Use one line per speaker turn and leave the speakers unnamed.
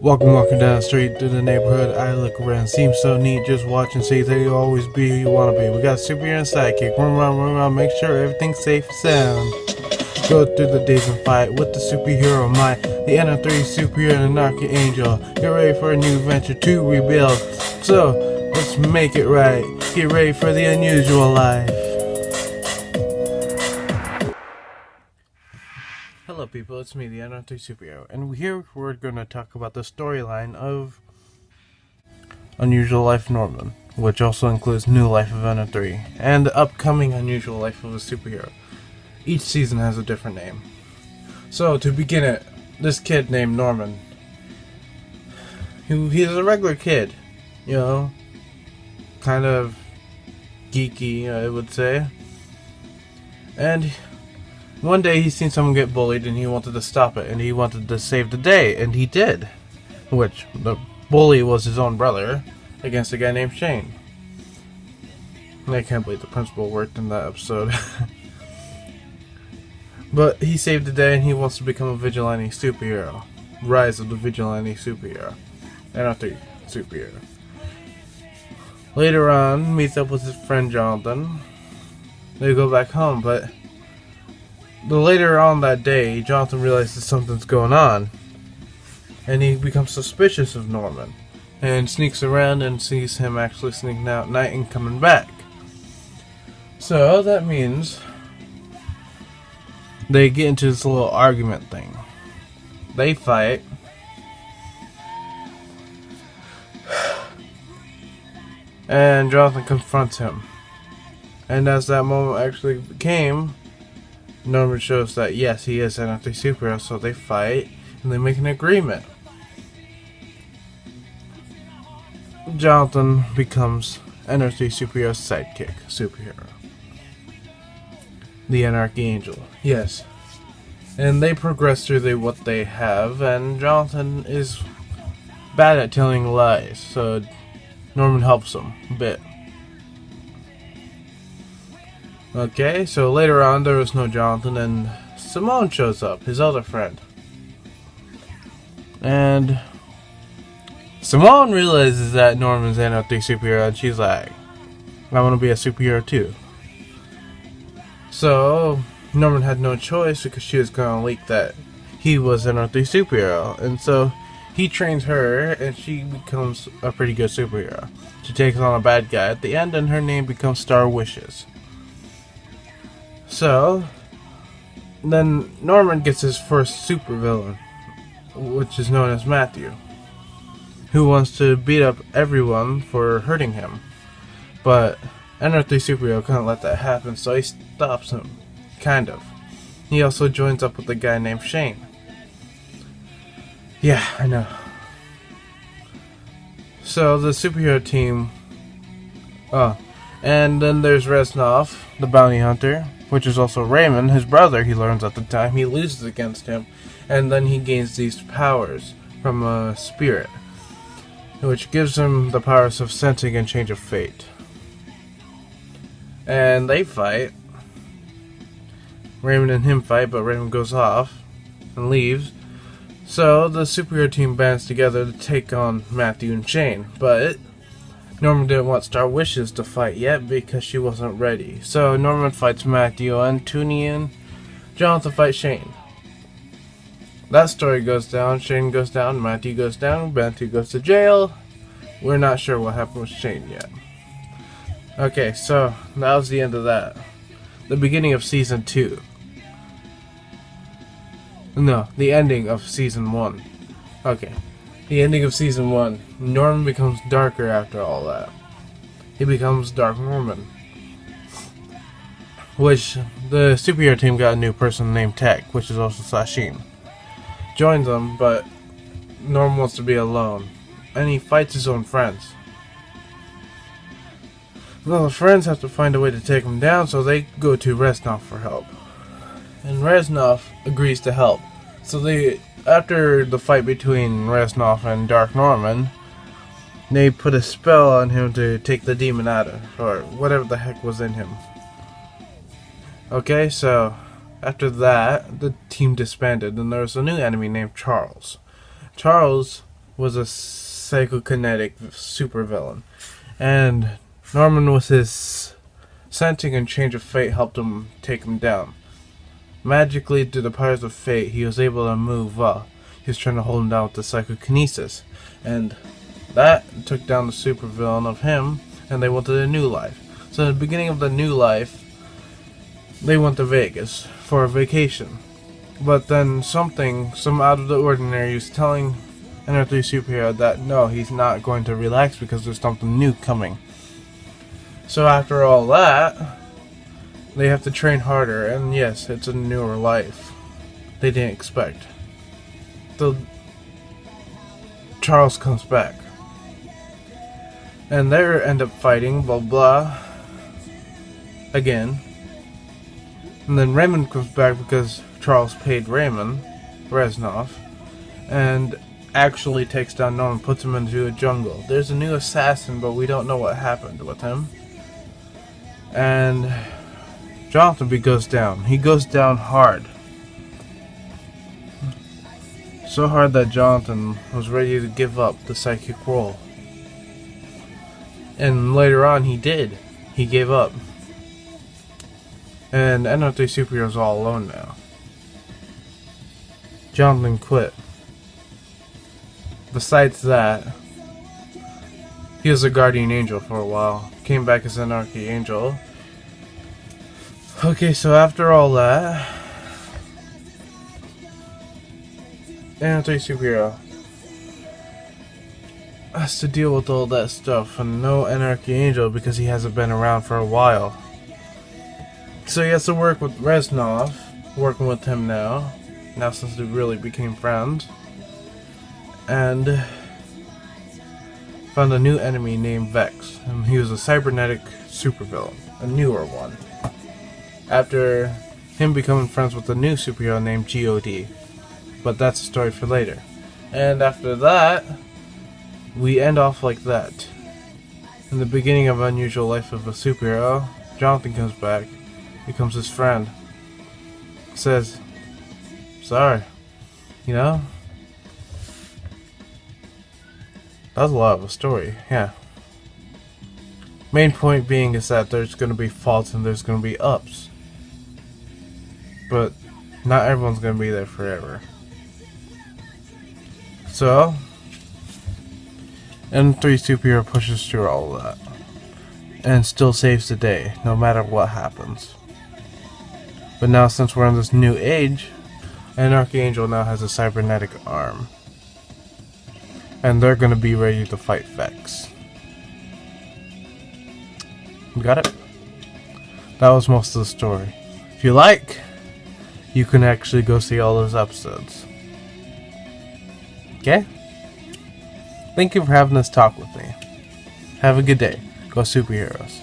Walking down the street through the neighborhood, I look around, seems so neat, just watch and see that you always be who you wanna be. We got a superhero and sidekick, run around, make sure everything's safe and sound. Go through the days and fight with the superhero might, the NR3 superhero and archangel. Get ready for a new venture to rebuild, so let's make it right. Get ready for the unusual life. Hello people, it's me, the NR3 Superhero, and here we're going to talk about the storyline of Unusual Life Norman, which also includes New Life of NR3, and the upcoming Unusual Life of a Superhero. Each season has a different name. So, to begin it, this kid named Norman, he's a regular kid, you know, kind of geeky, I would say, and one day he seen someone get bullied and he wanted to stop it and he wanted to save the day, and he did. Which, the bully was his own brother against a guy named Shane. And I can't believe the principal worked in that episode. But he saved the day and he wants to become a vigilante superhero. Rise of the vigilante superhero. NR3 superhero. Later on, meets up with his friend Jonathan. They go back home, but later on that day, Jonathan realizes something's going on, and he becomes suspicious of Norman, and sneaks around and sees him actually sneaking out at night and coming back. So that means they get into this little argument thing. They fight, and Jonathan confronts him. And as that moment actually came, Norman shows that yes, he is an NR3 superhero, so they fight and they make an agreement. Jonathan becomes NR3 superhero's sidekick superhero, the Archangel. Yes, and they progress through what they have, and Jonathan is bad at telling lies, so Norman helps him a bit. Okay, so later on there was no Jonathan and Simone shows up, his other friend. And Simone realizes that Norman's an NR3 superhero and she's like, I want to be a superhero too. So Norman had no choice because she was going to leak that he was an NR3 superhero. And so he trains her and she becomes a pretty good superhero. She takes on a bad guy at the end and her name becomes Star Wishes. So, then Norman gets his first supervillain, which is known as Matthew, who wants to beat up everyone for hurting him. But NR3 Superhero can't let that happen, so he stops him, kind of. He also joins up with a guy named Shane. Yeah, I know. So the superhero team... and then there's Reznov, the bounty hunter, which is also Raymond, his brother, he learns at the time. He loses against him, and then he gains these powers from a spirit, which gives him the powers of sensing and change of fate. And they fight. Raymond and him fight, but Raymond goes off and leaves. So the superhero team bands together to take on Matthew and Shane, but Norman didn't want Star Wishes to fight yet because she wasn't ready. So Norman fights Matthew and Toonie and Jonathan fights Shane. That story goes down, Shane goes down, Matthew goes down, Matthew goes to jail. We're not sure what happened with Shane yet. Okay, so that was the end of that. The beginning of Season 2. No, the ending of Season 1. Okay. The ending of Season 1, Norman becomes darker after all that. He becomes Dark Norman. Which, the superhero team got a new person named Tech, which is also Sashim. Joins them, but Norman wants to be alone. And he fights his own friends. Well, the friends have to find a way to take him down, so they go to Reznov for help. And Reznov agrees to help. So after the fight between Reznov and Dark Norman, they put a spell on him to take the demon out of, or whatever the heck was in him. Okay, so After that, the team disbanded and there was a new enemy named Charles. Charles was a psychokinetic supervillain, and Norman with his scenting and change of fate helped him take him down. Magically, through the powers of fate, he was able to move well. He was trying to hold him down with the psychokinesis, and that took down the supervillain of him, and they went to the new life. So in the beginning of the new life, they went to Vegas for a vacation. But then some out of the ordinary was telling NR3 Superhero that no, he's not going to relax because there's something new coming. So after all that, they have to train harder, and yes, it's a newer life they didn't expect. So Charles comes back, and they end up fighting, blah blah, again. And then Raymond comes back because Charles paid Raymond, Reznov, and actually takes down Norman, puts him into a jungle. There's a new assassin, but we don't know what happened with him. And Jonathan goes down. He goes down hard. So hard that Jonathan was ready to give up the psychic role. And later on he did. He gave up. And NR3 Superhero's all alone now. Jonathan quit. Besides that, he was a guardian angel for a while. Came back as an archangel. Okay, so after all that, NR3 Superhero has to deal with all that stuff, and no Anarchy Angel because he hasn't been around for a while. So he has to work with Reznov, working with him now since they really became friends, and found a new enemy named Vex, and he was a cybernetic supervillain, a newer one, after him becoming friends with a new superhero named God. But that's a story for later. And after that, we end off like that. In the beginning of Unusual Life of a Superhero, Jonathan comes back, becomes his friend, says, sorry, you know? That's a lot of a story, yeah. Main point being is that there's going to be faults and there's going to be ups. But not everyone's going to be there forever. So, N3 Superhero pushes through all of that. And still saves the day, no matter what happens. But now since we're in this new age, Anarchy Angel now has a cybernetic arm. And they're going to be ready to fight Vex. You got it? That was most of the story. If you like, you can actually go see all those episodes. Okay? Thank you for having this talk with me. Have a good day. Go superheroes.